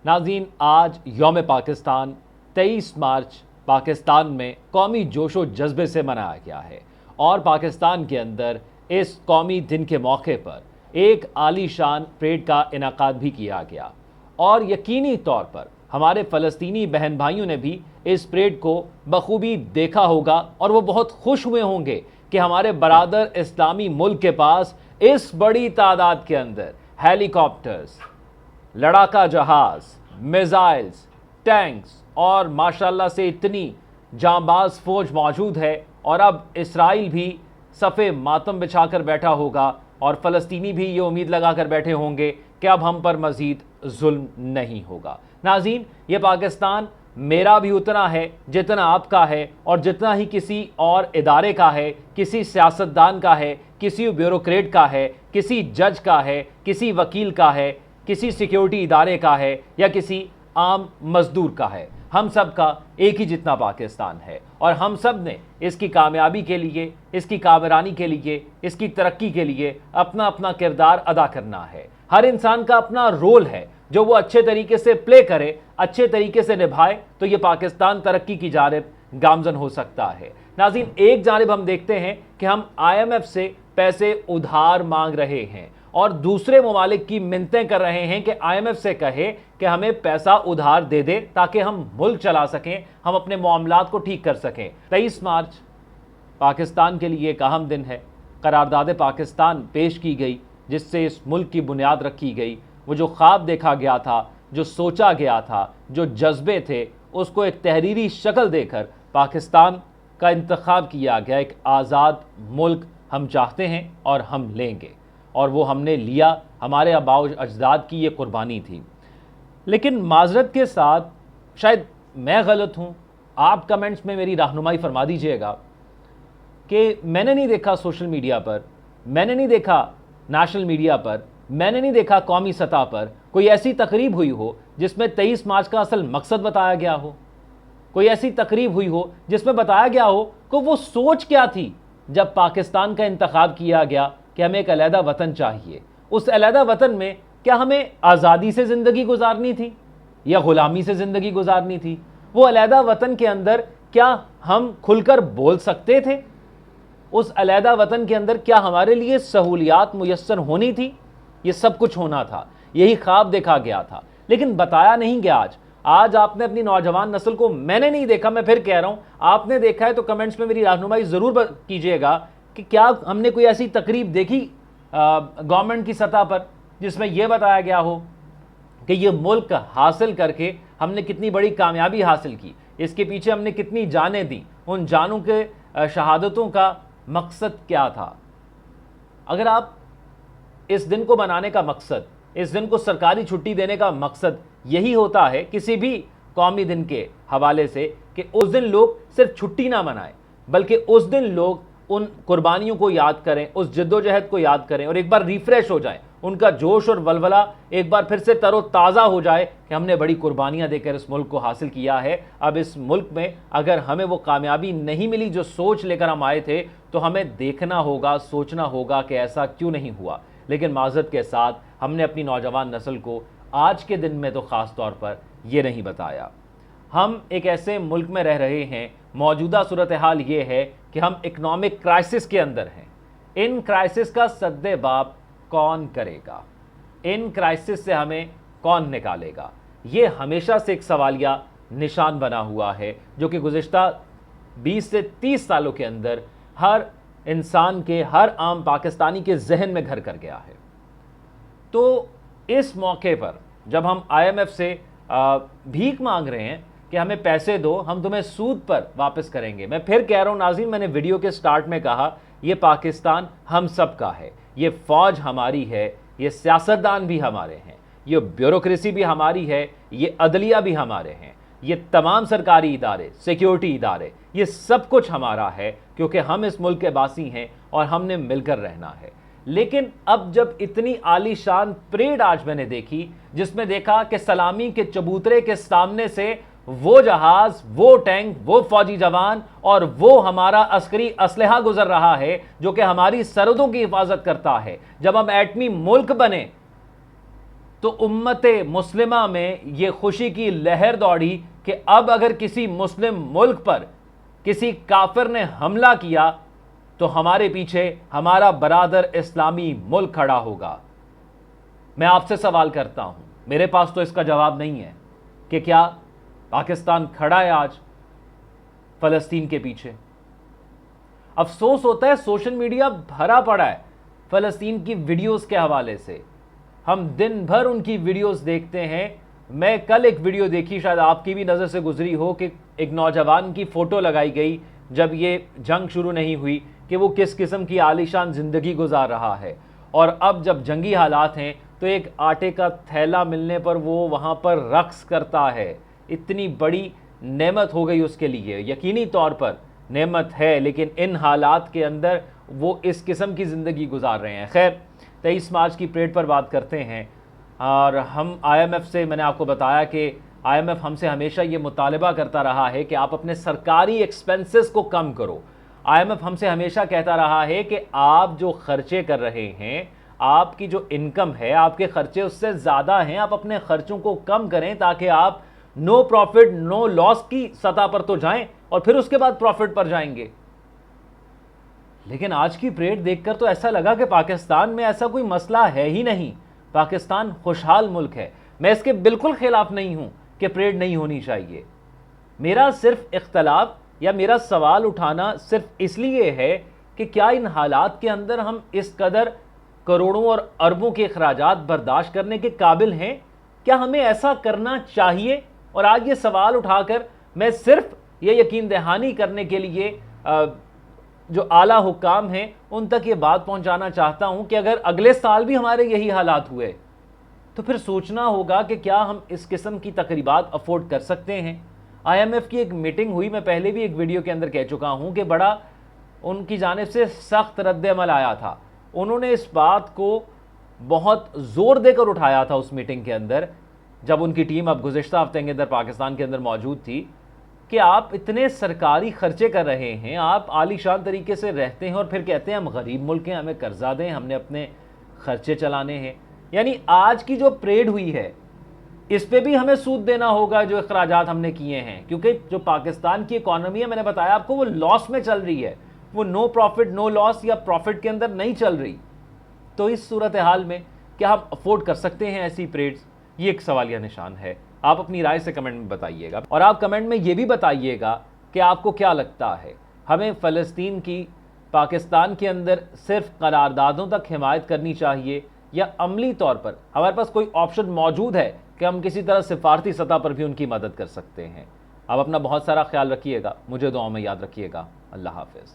नाज़रीन, आज यौम पाकिस्तान 23 मार्च पाकिस्तान में कौमी जोशो जज्बे से मनाया गया है और पाकिस्तान के अंदर इस कौमी दिन के मौके पर एक आलीशान परेड का इनाकाद भी किया गया और यकीनी तौर पर हमारे फ़लस्तीनी बहन भाइयों ने भी इस परेड को बखूबी देखा होगा और वो बहुत खुश हुए होंगे कि हमारे बरादर इस्लामी मुल्क के पास इस बड़ी तादाद के अंदर हेलीकॉप्टर्स, लड़ाका जहाज, मिसाइल्स, टैंक्स और माशाल्लाह से इतनी जांबाज फौज मौजूद है। और अब इसराइल भी सफ़े मातम बिछाकर बैठा होगा और फ़लस्तीनी भी ये उम्मीद लगा कर बैठे होंगे कि अब हम पर मज़ीद जुल्म नहीं होगा। नाज़रीन, ये पाकिस्तान मेरा भी उतना है जितना आपका है और जितना ही किसी और इदारे का है, किसी सियासतदान का है, किसी ब्यूरोक्रेट का है, किसी जज का है, किसी वकील का है, किसी सिक्योरिटी इदारे का है या किसी आम मजदूर का है। हम सब का एक ही जितना पाकिस्तान है और हम सब ने इसकी कामयाबी के लिए, इसकी कामरानी के लिए, इसकी तरक्की के लिए अपना अपना किरदार अदा करना है। हर इंसान का अपना रोल है जो वो अच्छे तरीके से प्ले करे, अच्छे तरीके से निभाए तो ये पाकिस्तान तरक्की की जानिब गामजन हो सकता है। नाज़रीन, एक जानिब हम देखते हैं कि हम IMF से पैसे उधार मांग रहे हैं और दूसरे ममालिक की मिन्नतें कर रहे हैं कि IMF से कहे कि हमें पैसा उधार दे दे ताकि हम मुल्क चला सकें, हम अपने मामलात को ठीक कर सकें। 23 मार्च पाकिस्तान के लिए एक अहम दिन है। करारदाद पाकिस्तान पेश की गई जिससे इस मुल्क की बुनियाद रखी गई। वो जो ख्वाब देखा गया था, जो सोचा गया था, जो जज्बे थे, उसको एक तहरीरी शक्ल देकर पाकिस्तान का इंतखाब किया गया। एक आज़ाद मुल्क हम चाहते हैं और हम लेंगे और वो हमने लिया। हमारे आबाओ अजदाद की ये कुर्बानी थी। लेकिन माजरत के साथ, शायद मैं गलत हूँ, आप कमेंट्स में मेरी रहनुमाई फरमा दीजिएगा कि मैंने नहीं देखा सोशल मीडिया पर, मैंने नहीं देखा नेशनल मीडिया पर, मैंने नहीं देखा कौमी सतह पर कोई ऐसी तकरीब हुई हो जिसमें 23 मार्च का असल मकसद बताया गया हो। कोई ऐसी तकरीब हुई हो जिसमें बताया गया हो कि वो सोच क्या थी जब पाकिस्तान का इंतखाब किया गया कि हमें एक अलहदा वतन चाहिए। उस अलहदा वतन में क्या हमें आज़ादी से ज़िंदगी गुजारनी थी या ग़ुलामी से ज़िंदगी गुजारनी थी? वो अलहदा वतन के अंदर क्या हम खुलकर बोल सकते थे? उस अलहदा वतन के अंदर क्या हमारे लिए सहूलियात मुयस्सर होनी थी? ये सब कुछ होना था, यही ख्वाब देखा गया था, लेकिन बताया नहीं गया। आज आपने अपनी नौजवान नस्ल को, मैंने नहीं देखा, मैं फिर कह रहा हूं, आपने देखा है तो कमेंट्स में मेरी रहनुमाई ज़रूर कीजिएगा कि क्या हमने कोई ऐसी तकरीब देखी गवर्नमेंट की सतह पर जिसमें यह बताया गया हो कि ये मुल्क हासिल करके हमने कितनी बड़ी कामयाबी हासिल की, इसके पीछे हमने कितनी जानें दी, उन जानों के शहादतों का मकसद क्या था? अगर आप इस दिन को मनाने का मकसद, इस दिन को सरकारी छुट्टी देने का मकसद यही होता है किसी भी कौमी दिन के हवाले से कि उस दिन लोग सिर्फ छुट्टी ना मनाएं बल्कि उस दिन लोग उन कुर्बानियों को याद करें, उस जद्दोजहद को याद करें और एक बार रिफ्रेश हो जाएं, उनका जोश और वलवला एक बार फिर से तरोताज़ा हो जाए कि हमने बड़ी कुर्बानियां देकर इस मुल्क को हासिल किया है। अब इस मुल्क में अगर हमें वो कामयाबी नहीं मिली जो सोच लेकर हम आए थे तो हमें देखना होगा, सोचना होगा कि ऐसा क्यों नहीं हुआ। लेकिन माज़रत के साथ हमने अपनी नौजवान नस्ल को आज के दिन में तो ख़ास तौर पर यह नहीं बताया। हम एक ऐसे मुल्क में रह रहे हैं, मौजूदा सूरत हाल ये है कि हम इकनॉमिक क्राइसिस के अंदर हैं। इन क्राइसिस का सद्देबाब कौन करेगा? इन क्राइसिस से हमें कौन निकालेगा? ये हमेशा से एक सवालिया निशान बना हुआ है जो कि गुज़िश्ता 20 से 30 सालों के अंदर हर इंसान के, हर आम पाकिस्तानी के जहन में घर कर गया है। तो इस मौके पर जब हम IMF से भीख मांग रहे हैं कि हमें पैसे दो, हम तुम्हें सूद पर वापस करेंगे, मैं फिर कह रहा हूं नाज़रीन, मैंने वीडियो के स्टार्ट में कहा, यह पाकिस्तान हम सब का है, ये फ़ौज हमारी है, ये सियासतदान भी हमारे हैं, ये ब्यूरोक्रेसी भी हमारी है, ये अदलिया भी हमारे हैं, ये तमाम सरकारी इदारे, सिक्योरिटी इदारे, ये सब कुछ हमारा है क्योंकि हम इस मुल्क के बासी हैं और हमने मिलकर रहना है। लेकिन अब जब इतनी आलीशान परेड आज मैंने देखी जिसमें देखा कि सलामी के चबूतरे के सामने से वो जहाज, वो टैंक, वो फौजी जवान और वो हमारा अस्करी असलहा गुजर रहा है जो कि हमारी सरहदों की हिफाजत करता है। जब हम एटमी मुल्क बने तो उम्मत मुस्लिमा में ये खुशी की लहर दौड़ी कि अब अगर किसी मुस्लिम मुल्क पर किसी काफिर ने हमला किया तो हमारे पीछे हमारा बरादर इस्लामी मुल्क खड़ा होगा। मैं आपसे सवाल करता हूं, मेरे पास तो इसका जवाब नहीं है कि क्या पाकिस्तान खड़ा है आज फलस्तीन के पीछे। अफसोस होता है सोशल मीडिया भरा पड़ा है फलस्तीन की वीडियोस के हवाले से। हम दिन भर उनकी वीडियोस देखते हैं। मैं कल एक वीडियो देखी, शायद आपकी भी नज़र से गुजरी हो, कि एक नौजवान की फ़ोटो लगाई गई जब ये जंग शुरू नहीं हुई कि वो किस किस्म की आलीशान ज़िंदगी गुजार रहा है, और अब जब जंगी हालात हैं तो एक आटे का थैला मिलने पर वो वहाँ पर रक्स करता है। इतनी बड़ी नेमत हो गई उसके लिए, यकीनी तौर पर नेमत है, लेकिन इन हालात के अंदर वो इस किस्म की ज़िंदगी गुजार रहे हैं। खैर, 23 मार्च की परेड पर बात करते हैं। और हम IMF से, मैंने आपको बताया कि IMF हमसे हमेशा ये मुतालबा करता रहा है कि आप अपने सरकारी एक्सपेंसेस को कम करो। IMF हमसे हमेशा कहता रहा है कि आप जो खर्चे कर रहे हैं, आपकी जो इनकम है, आपके खर्चे उससे ज़्यादा हैं, आप अपने खर्चों को कम करें ताकि आप नो प्रॉफिट नो लॉस की सतह पर तो जाएं और फिर उसके बाद प्रॉफिट पर जाएंगे। लेकिन आज की परेड देखकर तो ऐसा लगा कि पाकिस्तान में ऐसा कोई मसला है ही नहीं। पाकिस्तान खुशहाल मुल्क है। मैं इसके बिल्कुल खिलाफ नहीं हूं कि परेड नहीं होनी चाहिए। मेरा सिर्फ इख्तलाफ या मेरा सवाल उठाना सिर्फ इसलिए है कि क्या इन हालात के अंदर हम इस कदर करोड़ों और अरबों के अखराजात बर्दाश्त करने के काबिल हैं? क्या हमें ऐसा करना चाहिए? और आज ये सवाल उठाकर मैं सिर्फ ये यकीन दहानी करने के लिए जो आला हुक्काम हैं उन तक ये बात पहुंचाना चाहता हूं कि अगर अगले साल भी हमारे यही हालात हुए तो फिर सोचना होगा कि क्या हम इस किस्म की तकरीबात अफोर्ड कर सकते हैं। IMF की एक मीटिंग हुई, मैं पहले भी एक वीडियो के अंदर कह चुका हूं कि बड़ा उनकी जानिब से सख्त रद्द-ए-अमल आया था। उन्होंने इस बात को बहुत ज़ोर देकर उठाया था उस मीटिंग के अंदर, जब उनकी टीम अब गुज़िश्ता हफ्ते के अंदर पाकिस्तान के अंदर मौजूद थी, कि आप इतने सरकारी खर्चे कर रहे हैं, आप आलीशान तरीके से रहते हैं और फिर कहते हैं हम गरीब मुल्क हैं, हमें कर्जा दें, हमने अपने खर्चे चलाने हैं। यानी आज की जो परेड हुई है इस पे भी हमें सूद देना होगा जो अखराजात हमने किए हैं, क्योंकि जो पाकिस्तान की इकॉनमी है, मैंने बताया आपको, वो लॉस में चल रही है, वो नो प्रॉफिट नो लॉस या प्रॉफिट के अंदर नहीं चल रही। तो इस सूरत हाल में क्या हम अफोर्ड कर सकते हैं ऐसी परेड्स? ये एक सवालिया निशान है। आप अपनी राय से कमेंट में बताइएगा, और आप कमेंट में ये भी बताइएगा कि आपको क्या लगता है, हमें फ़लस्तीन की पाकिस्तान के अंदर सिर्फ करारदादों तक हिमायत करनी चाहिए या अमली तौर पर हमारे पास कोई ऑप्शन मौजूद है कि हम किसी तरह सिफारती सतह पर भी उनकी मदद कर सकते हैं? आप अपना बहुत सारा ख्याल रखिएगा, मुझे दुआओं में याद रखिएगा। अल्लाह हाफ़िज़।